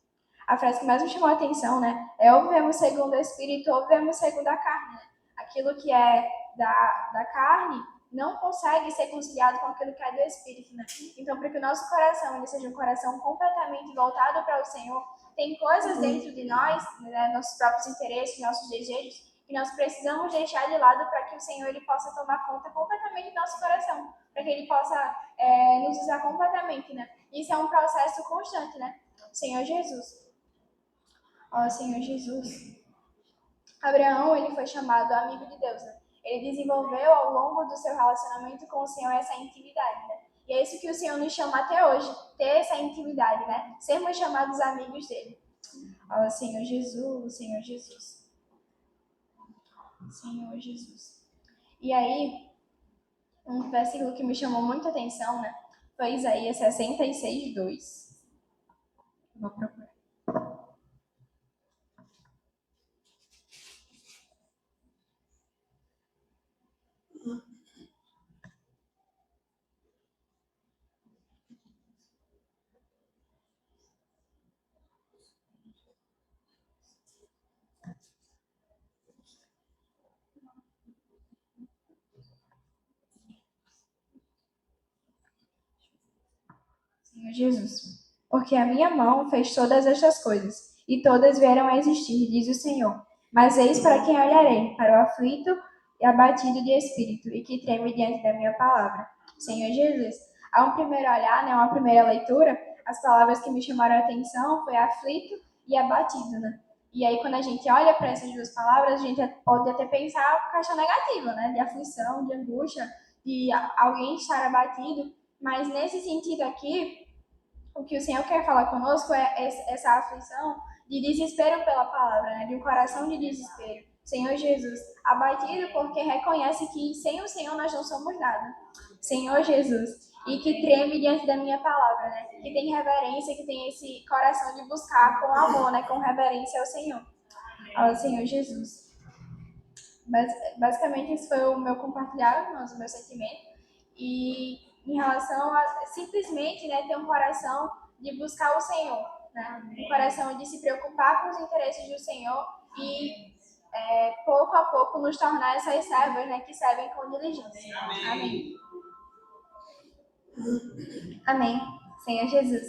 A frase que mais me chamou a atenção, né? Ou vivemos segundo o Espírito, ou vivemos segundo a carne. Né? Aquilo que é da carne não consegue ser conciliado com aquilo que é do Espírito, né? Então, para que o nosso coração ele seja um coração completamente voltado para o Senhor, tem coisas dentro de nós, né, nossos próprios interesses, nossos desejos, que nós precisamos deixar de lado para que o Senhor ele possa tomar conta completamente do nosso coração, para que ele possa nos usar completamente, né? Isso é um processo constante, né? Senhor Jesus. Ó Senhor Jesus. Abraão, ele foi chamado amigo de Deus, né? Ele desenvolveu ao longo do seu relacionamento com o Senhor essa intimidade, né? E é isso que o Senhor nos chama até hoje, ter essa intimidade, né? Sermos chamados amigos dele. Ó Senhor Jesus, Senhor Jesus. Senhor Jesus. E aí, um versículo que me chamou muita atenção, né? Foi Isaías 66, 2. Vou procurar. Senhor Jesus. Porque a minha mão fez todas estas coisas, e todas vieram a existir, diz o Senhor. Mas eis para quem olharei, para o aflito e abatido de espírito, e que treme diante da minha palavra. Senhor Jesus. A um primeiro olhar, né, uma primeira leitura, as palavras que me chamaram a atenção foi aflito e abatido, né? E aí, quando a gente olha para essas duas palavras, a gente pode até pensar questão negativa, né? De aflição, de angústia, de alguém estar abatido. Mas nesse sentido aqui, o que o Senhor quer falar conosco é essa aflição de desespero pela palavra, né? De um coração de desespero. Senhor Jesus, abatido porque reconhece que sem o Senhor nós não somos nada. Senhor Jesus, e que treme diante da minha palavra, né? Que tem reverência, que tem esse coração de buscar com amor, né? Com reverência ao Senhor Jesus. Basicamente, esse foi o meu compartilhar, o meu sentimento. E em relação a simplesmente, né, ter um coração de buscar o Senhor, né? Um coração de se preocupar com os interesses do Senhor e pouco a pouco nos tornar essas servas, né, que servem com diligência. Amém. Amém. Senhor Jesus.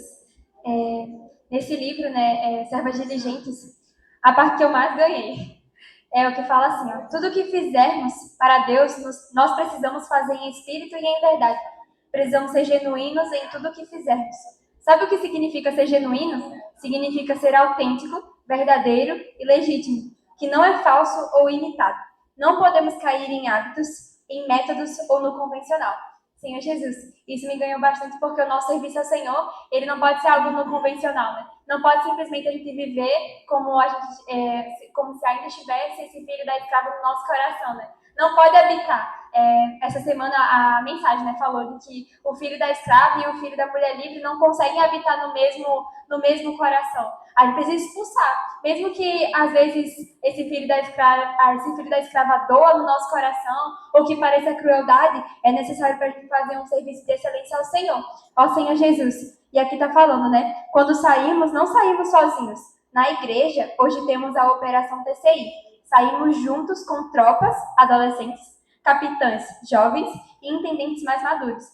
Nesse livro, né, Servas Diligentes, a parte que eu mais ganhei é o que fala assim, ó, tudo que fizermos para Deus, nós precisamos fazer em espírito e em verdade. Precisamos ser genuínos em tudo o que fizermos. Sabe o que significa ser genuíno? Significa ser autêntico, verdadeiro e legítimo, que não é falso ou imitado. Não podemos cair em hábitos, em métodos ou no convencional. Senhor Jesus, isso me ganhou bastante porque o nosso serviço ao Senhor, ele não pode ser algo no convencional, né? Não pode simplesmente a gente viver como se ainda estivesse esse filho da escrava no nosso coração, né? Não pode habitar. Essa semana a mensagem, né, falou de que o filho da escrava e o filho da mulher livre não conseguem habitar no mesmo coração. A gente precisa expulsar, mesmo que às vezes esse filho da escrava doa no nosso coração, ou que pareça crueldade, é necessário para a gente fazer um serviço de excelência ao Senhor, Jesus. E aqui está falando, né? Quando saímos, não saímos sozinhos. Na igreja, hoje temos a Operação TCI. Saímos juntos com tropas, adolescentes, capitães, jovens e intendentes mais maduros.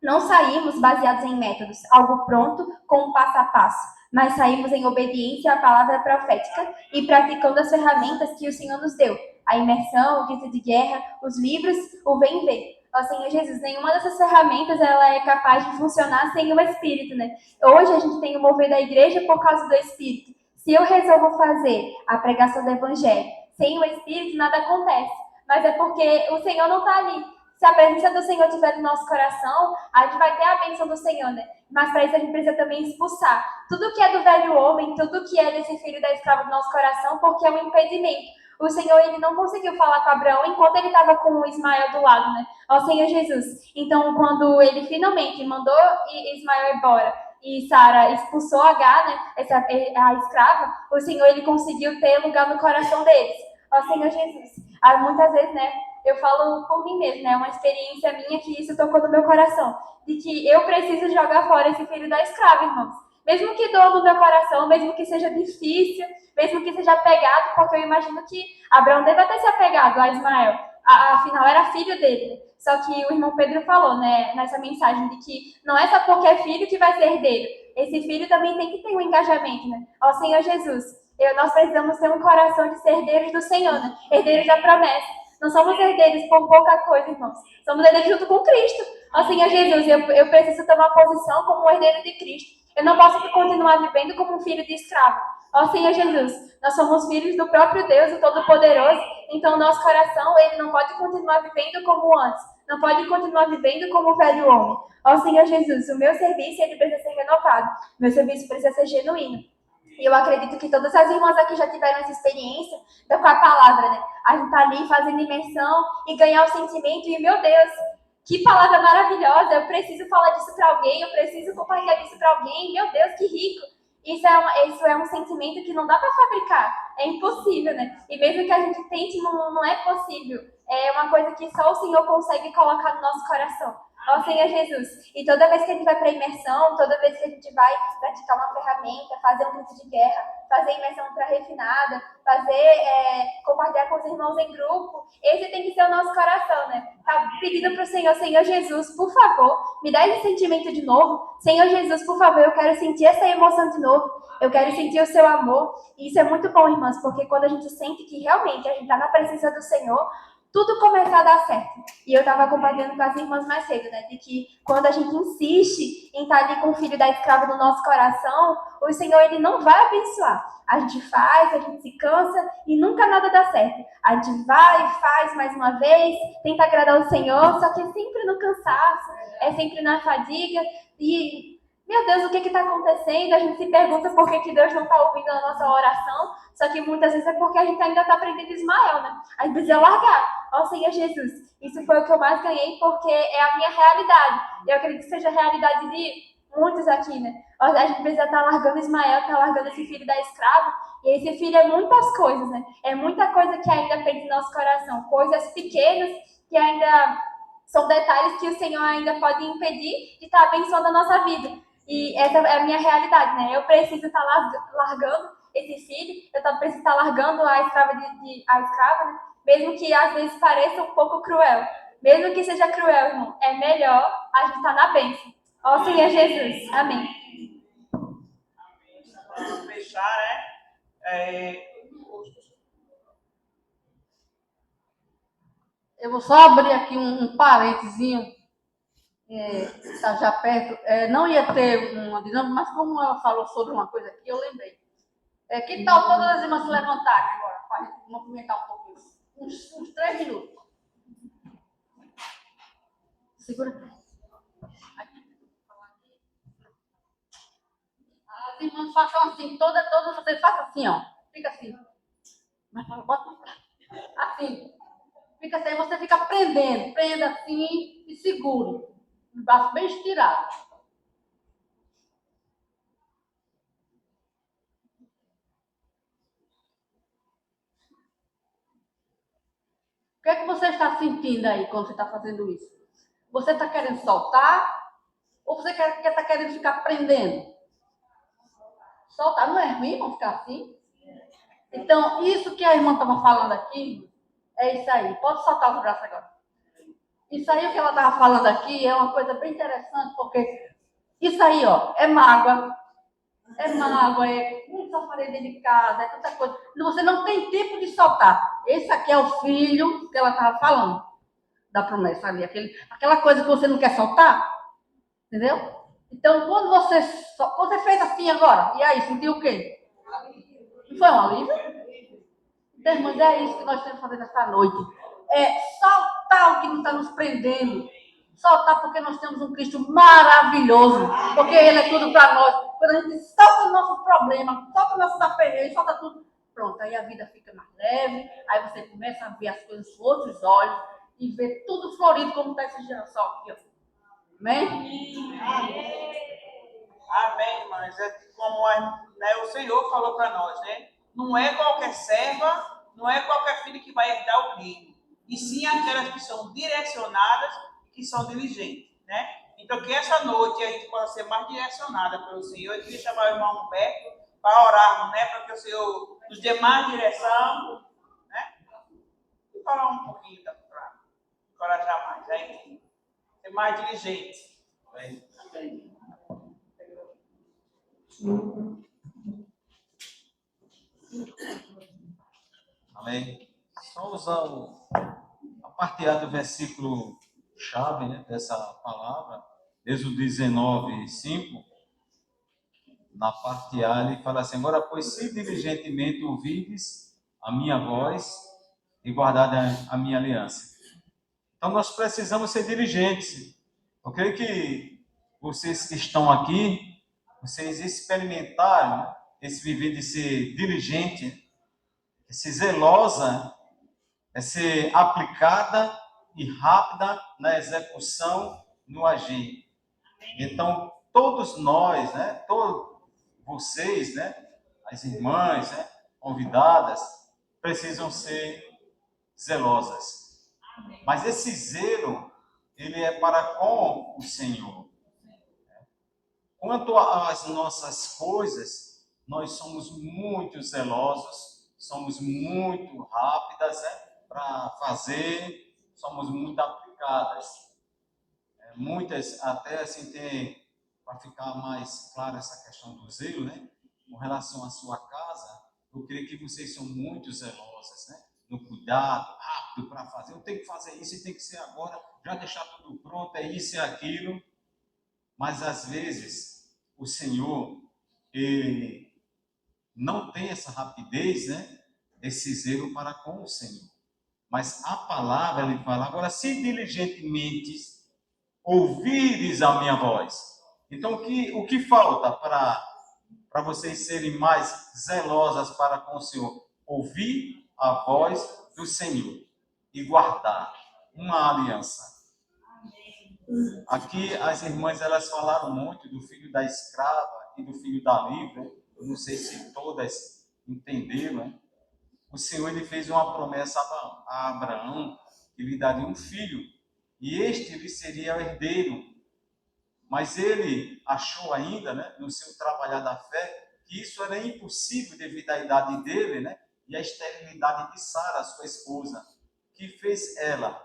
Não saímos baseados em métodos, algo pronto com um passo a passo, mas saímos em obediência à palavra profética e praticando as ferramentas que o Senhor nos deu. A imersão, o grito de guerra, os livros, o vem e vem. Ó Senhor Jesus, nenhuma dessas ferramentas ela é capaz de funcionar sem o Espírito, né? Hoje a gente tem o mover da igreja por causa do Espírito. Se eu resolvo fazer a pregação do Evangelho sem o Espírito, nada acontece. Mas é porque o Senhor não está ali. Se a presença do Senhor estiver no nosso coração, a gente vai ter a bênção do Senhor, né? Mas para isso a gente precisa também expulsar tudo que é do velho homem, tudo que é desse filho da escrava do nosso coração, porque é um impedimento. O Senhor, ele não conseguiu falar com Abraão enquanto ele estava com o Ismael do lado, né? Ó Senhor Jesus. Então, quando ele finalmente mandou Ismael embora e Sara expulsou Agar, né? A escrava, o Senhor, ele conseguiu ter lugar no coração deles. Ó Senhor Jesus. Muitas vezes, né? Eu falo por mim mesma, é uma experiência minha que isso tocou no meu coração. De que eu preciso jogar fora esse filho da escrava, irmãos. Mesmo que doa no meu coração, mesmo que seja difícil, mesmo que seja apegado, porque eu imagino que Abraão deve ter se apegado a Ismael. Afinal, era filho dele. Só que o irmão Pedro falou, né, nessa mensagem, de que não é só porque é filho que vai ser herdeiro. Esse filho também tem que ter um engajamento, né? Ó Senhor Jesus, nós precisamos ter um coração de ser herdeiros do Senhor, né? Herdeiros da promessa. Não somos herdeiros por pouca coisa, irmãos. Somos herdeiros junto com Cristo. Ó Senhor Jesus, eu preciso tomar posição como um herdeiro de Cristo. Eu não posso continuar vivendo como um filho de escravo. Ó Senhor Jesus, nós somos filhos do próprio Deus, o Todo-Poderoso. Então, nosso coração, ele não pode continuar vivendo como antes. Não pode continuar vivendo como o velho homem. Ó Senhor Jesus, o meu serviço, ele precisa ser renovado. O meu serviço precisa ser genuíno. E eu acredito que todas as irmãs aqui já tiveram essa experiência com a palavra, né? A gente tá ali fazendo imersão e ganhar o sentimento. E, meu Deus, que palavra maravilhosa. Eu preciso falar disso para alguém. Eu preciso compartilhar disso para alguém. Meu Deus, que rico. Isso é um sentimento que não dá para fabricar. É impossível, né? E mesmo que a gente tente, não é possível. É uma coisa que só o Senhor consegue colocar no nosso coração. Ó Senhor Jesus. E toda vez que a gente vai para imersão, toda vez que a gente vai praticar uma ferramenta, fazer um grito de guerra, fazer imersão ultra-refinada, compartilhar com os irmãos em grupo, esse tem que ser o nosso coração, né? Tá pedindo para o Senhor, Senhor Jesus, por favor, me dá esse sentimento de novo. Senhor Jesus, por favor, eu quero sentir essa emoção de novo. Eu quero sentir o seu amor. E isso é muito bom, irmãs, porque quando a gente sente que realmente a gente está na presença do Senhor, tudo começa a dar certo. E eu estava compartilhando com as irmãs mais cedo, né? De que quando a gente insiste em estar ali com o filho da escrava no nosso coração, o Senhor, ele não vai abençoar. A gente faz, a gente se cansa e nunca nada dá certo. A gente vai, faz mais uma vez, tenta agradar o Senhor, só que é sempre no cansaço, é sempre na fadiga. E, meu Deus, o que está acontecendo? A gente se pergunta por que Deus não está ouvindo a nossa oração. Só que muitas vezes é porque a gente ainda está aprendendo Ismael, né? A gente precisa largar. Ó Senhor Jesus, isso foi o que eu mais ganhei porque é a minha realidade. Eu acredito que seja a realidade de muitos aqui, né? A gente precisa estar largando Ismael, estar largando esse filho da escrava. E esse filho é muitas coisas, né? É muita coisa que ainda tem no nosso coração. Coisas pequenas que ainda são detalhes que o Senhor ainda pode impedir de estar abençoando a nossa vida. E essa é a minha realidade, né? Eu preciso estar largando esse filho, eu preciso estar largando a escrava, a escrava, né? Mesmo que às vezes pareça um pouco cruel. Mesmo que seja cruel, irmão, é melhor a gente estar na bênção. Ó Senhor Jesus. Amém. Para fechar, Eu vou só abrir aqui um parentezinho, está já perto. Não ia ter uma dinâmica, mas como ela falou sobre uma coisa aqui, eu lembrei. Que tal todas as irmãs se levantarem agora, para a gente movimentar um pouquinho? Uns 3 minutos. Segura. As irmãs façam assim, todas vocês façam assim, ó. Fica assim. Mas bota assim. Fica assim, aí você fica prendendo. Prenda assim e segure. O braço bem estirado. O que é que você está sentindo aí quando você está fazendo isso? Você está querendo soltar? Ou você está querendo ficar prendendo? Soltar não é ruim, vamos ficar assim? Então, isso que a irmã estava falando aqui, é isso aí. Pode soltar os braços agora. Isso aí, o que ela estava falando aqui, é uma coisa bem interessante, porque isso aí, ó, é mágoa, é muito sofrer dentro de casa, é tanta coisa. Você não tem tempo de soltar. Esse aqui é o filho que ela estava falando, da promessa ali. Aquela coisa que você não quer soltar, entendeu? Então, quando você fez assim agora, e aí, sentiu o quê? Não foi um alívio? Então, irmãos, é isso que nós temos que fazer nessa noite. É soltar o que não está nos prendendo. Soltar porque nós temos um Cristo maravilhoso. Porque Ele é tudo para nós. Quando a gente solta o nosso problema, solta o nosso aperreio, solta tudo. Pronto, aí a vida fica mais leve. Aí você começa a ver as coisas com outros olhos. E ver tudo florido como está esse girassol aqui, ó. Amém? amém, irmãs. É como o Senhor falou para nós, né? Não é qualquer serva, não é qualquer filho que vai herdar o reino. E sim aquelas que são direcionadas e que são diligentes, né? Então, que essa noite a gente possa ser mais direcionada pelo Senhor. Eu queria chamar o irmão Humberto para orarmos, né? Para que o Senhor nos dê mais direção, né? E falar um pouquinho para encorajar mais, aí ser mais diligente. Amém. Amém. Só usar a parte A do versículo chave, né, dessa palavra, Êxodo 19, 5. Na parte A ele fala assim: agora, pois se diligentemente ouvides a minha voz e guardar a minha aliança. Então nós precisamos ser diligentes. Eu creio que vocês que estão aqui, vocês experimentaram esse viver de ser diligente, de ser zelosa, é ser aplicada e rápida na execução, no agir. Então, todos nós, né, todos vocês, né, as irmãs, né, convidadas, precisam ser zelosas. Mas esse zelo, ele é para com o Senhor. Quanto às nossas coisas, nós somos muito zelosos, somos muito rápidas, né, para fazer, somos muito aplicadas. Muitas até assim tem, para ficar mais clara essa questão do zelo, né, com relação à sua casa, eu creio que vocês são muito zelosas, né, no cuidado, rápido para fazer. Eu tenho que fazer isso e tem que ser agora, já deixar tudo pronto, é isso e aquilo. Mas às vezes o Senhor, ele não tem essa rapidez, né, esse zelo para com o Senhor. Mas a palavra, ele fala, agora se diligentemente ouvires a minha voz. Então o que falta para vocês serem mais zelosas para com o Senhor? Ouvir a voz do Senhor. e guardar uma aliança. Aqui as irmãs elas falaram muito do filho da escrava e do filho da livre. Eu não sei se todas entenderam. Né? O Senhor ele fez uma promessa a Abraão que lhe daria um filho e este lhe seria o herdeiro. Mas ele achou ainda, né, no seu trabalhar da fé, que isso era impossível devido à idade dele, né, e à esterilidade de Sara, sua esposa, que fez ela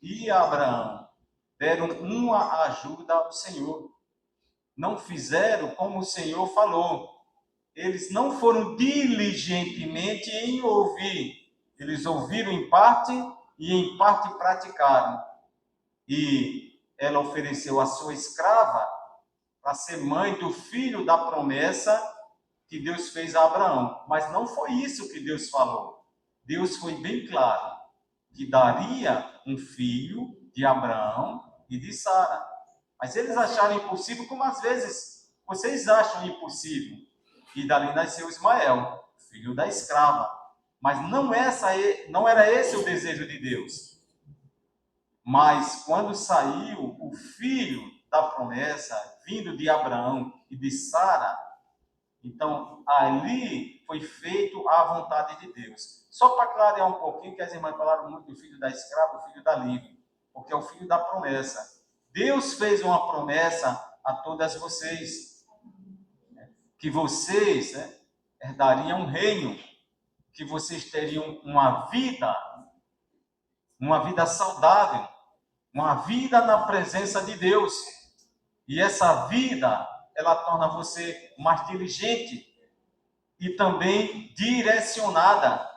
e Abraão deram uma ajuda ao Senhor. Não fizeram como o Senhor falou. Eles não foram diligentemente em ouvir. Eles ouviram em parte e em parte praticaram. E ela ofereceu a sua escrava para ser mãe do filho da promessa que Deus fez a Abraão. Mas não foi isso que Deus falou. Deus foi bem claro que daria um filho de Abraão e de Sara. Mas eles acharam impossível, como às vezes vocês acham impossível. E dali nasceu Ismael, filho da escrava. Mas não era esse o desejo de Deus. Mas quando saiu o filho da promessa, vindo de Abraão e de Sara, então ali foi feito a vontade de Deus. Só para clarear um pouquinho, que as irmãs falaram muito do filho da escrava, o filho da livre, porque é o filho da promessa. Deus fez uma promessa a todas vocês, que vocês herdariam um reino, que vocês teriam uma vida saudável, uma vida na presença de Deus. E essa vida, ela torna você mais diligente e também direcionada.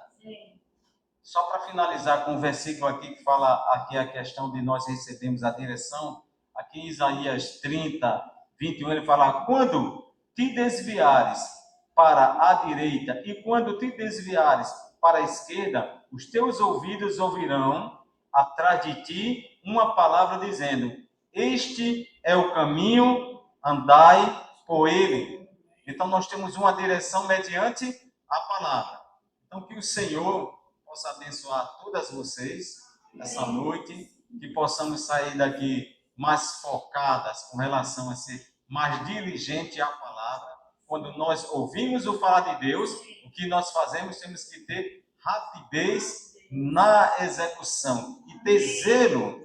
Só para finalizar com um versículo aqui que fala aqui a questão de nós recebemos a direção, aqui em Isaías 30, 21, ele fala: quando te desviares para a direita e quando te desviares para a esquerda, os teus ouvidos ouvirão atrás de ti uma palavra dizendo: este é o caminho, andai por ele. Então nós temos uma direção mediante a palavra. Então que o Senhor possa abençoar todas vocês essa noite, que possamos sair daqui mais focadas com relação a ser mais diligente à palavra. Quando nós ouvimos o falar de Deus, o que nós fazemos, temos que ter rapidez na execução. E ter zelo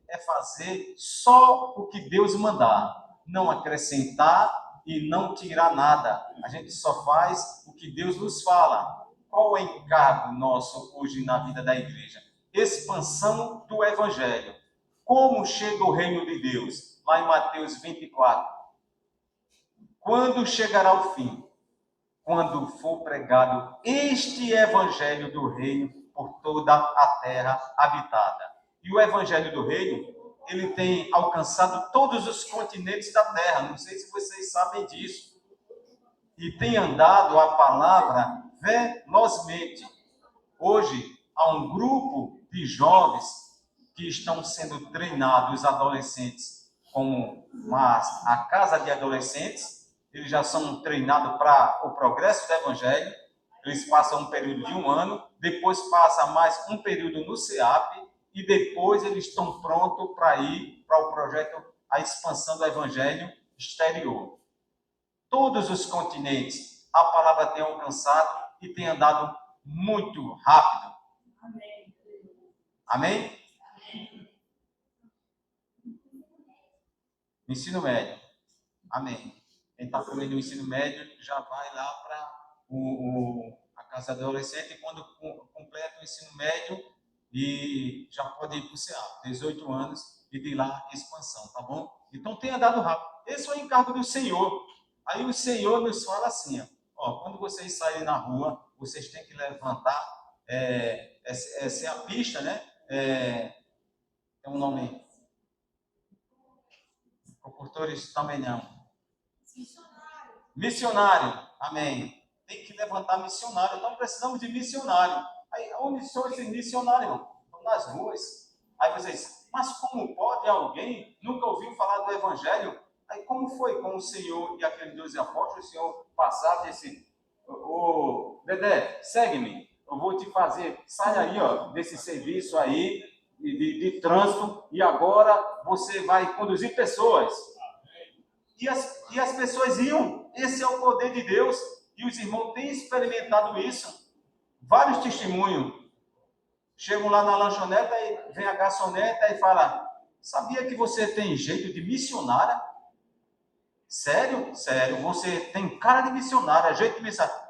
é fazer só o que Deus mandar, não acrescentar e não tirar nada. A gente só faz o que Deus nos fala. Qual é o encargo nosso hoje na vida da igreja? Expansão do Evangelho. Como chega o reino de Deus? Lá em Mateus 24. Quando chegará o fim? Quando for pregado este Evangelho do reino por toda a terra habitada. E o Evangelho do reino, ele tem alcançado todos os continentes da terra. Não sei se vocês sabem disso. E tem andado a palavra velozmente. Hoje, há um grupo de jovens que estão sendo treinados, adolescentes, como a casa de adolescentes. Eles já são treinados para o progresso do Evangelho. Eles passam um período de 1 ano, depois passa mais um período no CEAP, e depois eles estão prontos para ir para o projeto, a expansão do Evangelho exterior. Todos os continentes, a palavra tem alcançado e tem andado muito rápido. Amém? Amém? Ensino médio. Amém. Quem está falando do ensino médio já vai lá para a casa do adolescente, e quando completa o ensino médio, e já pode ir para o CEA, 18 anos, e de lá expansão, tá bom? Então tem andado rápido. Esse é o encargo do Senhor. Aí o Senhor nos fala assim, ó, quando vocês saírem na rua, vocês têm que levantar, essa é a pista, né? Tem um nome. Procultores também não. Missionário. Amém. Tem que levantar missionário. Então precisamos de missionário. Aí, onde são esses missionários, irmão? Estão nas ruas. Aí vocês, mas como pode alguém nunca ouviu falar do Evangelho? Aí como foi com o Senhor e aqueles 12 apóstolos? O Senhor passava e disse: Dedé, segue-me. eu vou te fazer, sai aí, ó, desse serviço aí, de trânsito, e agora você vai conduzir pessoas. E as pessoas iam. Esse é o poder de Deus. E os irmãos têm experimentado isso. Vários testemunhos. Chegam lá na lanchoneta e vem a garçoneta e fala: sabia que você tem jeito de missionária? Sério? Sério, você tem cara de missionária, jeito de missionária.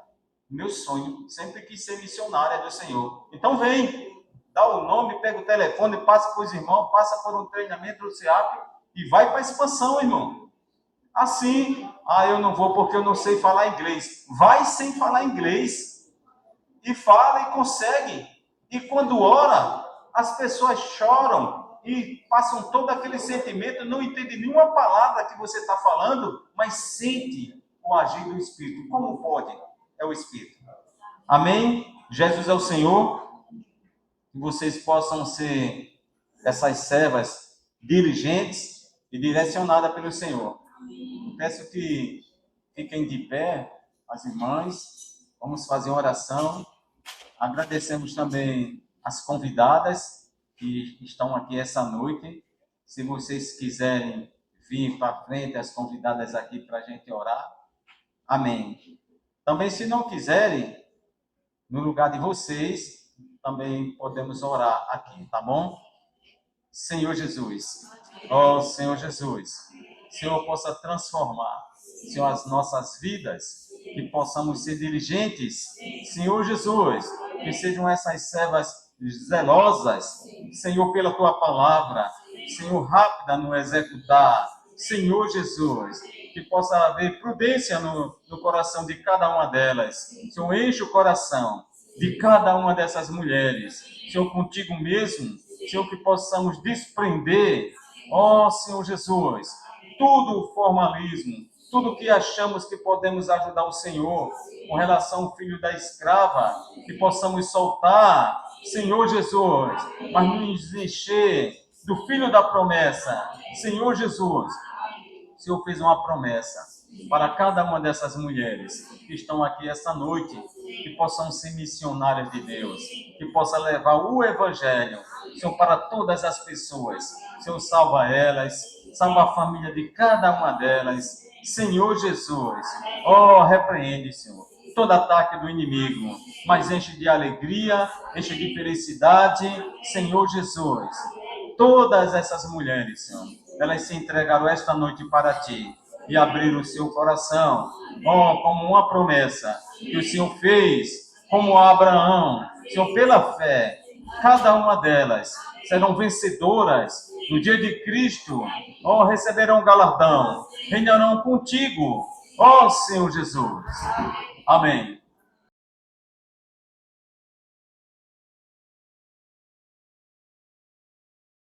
Meu sonho, sempre quis ser missionária do Senhor. Então vem, dá o nome, pega o telefone, passa para os irmãos, passa por um treinamento do CEAP e vai para a expansão, irmão. Assim, eu não vou porque eu não sei falar inglês. Vai sem falar inglês. E fala e consegue. E quando ora, as pessoas choram e passam todo aquele sentimento, não entende nenhuma palavra que você está falando, mas sente o agir do Espírito. Como pode? É o Espírito. Amém? Jesus é o Senhor. Que vocês possam ser essas servas diligentes e direcionadas pelo Senhor. Peço que fiquem de pé, as irmãs. Vamos fazer uma oração. Agradecemos também as convidadas que estão aqui essa noite. Se vocês quiserem vir para frente, as convidadas aqui para a gente orar. Amém. Também, se não quiserem, no lugar de vocês, também podemos orar aqui, tá bom? Senhor Jesus. Ó Senhor Jesus. Senhor, possa transformar, Senhor, as nossas vidas, que possamos ser diligentes, Senhor Jesus, que sejam essas servas zelosas, Senhor, pela Tua palavra, Senhor, rápida no executar, Senhor Jesus, que possa haver prudência no coração de cada uma delas, Senhor, enche o coração de cada uma dessas mulheres, Senhor, contigo mesmo, Senhor, que possamos desprender, ó Senhor Jesus, tudo o formalismo, tudo que achamos que podemos ajudar o Senhor com relação ao filho da escrava, que possamos soltar, Senhor Jesus, mas nos encher do filho da promessa. Senhor Jesus, o Senhor fez uma promessa para cada uma dessas mulheres que estão aqui essa noite, que possam ser missionárias de Deus, que possa levar o Evangelho, Senhor, para todas as pessoas. Senhor, salva elas, salva a família de cada uma delas. Senhor Jesus, repreende, Senhor, todo ataque do inimigo, mas enche de alegria, enche de felicidade, Senhor Jesus. Todas essas mulheres, Senhor, elas se entregaram esta noite para Ti e abriram o seu coração, como uma promessa que o Senhor fez, como Abraão, Senhor, pela fé, cada uma delas serão vencedoras no dia de Cristo, receberão galardão, reinarão contigo, Senhor Jesus. Amém.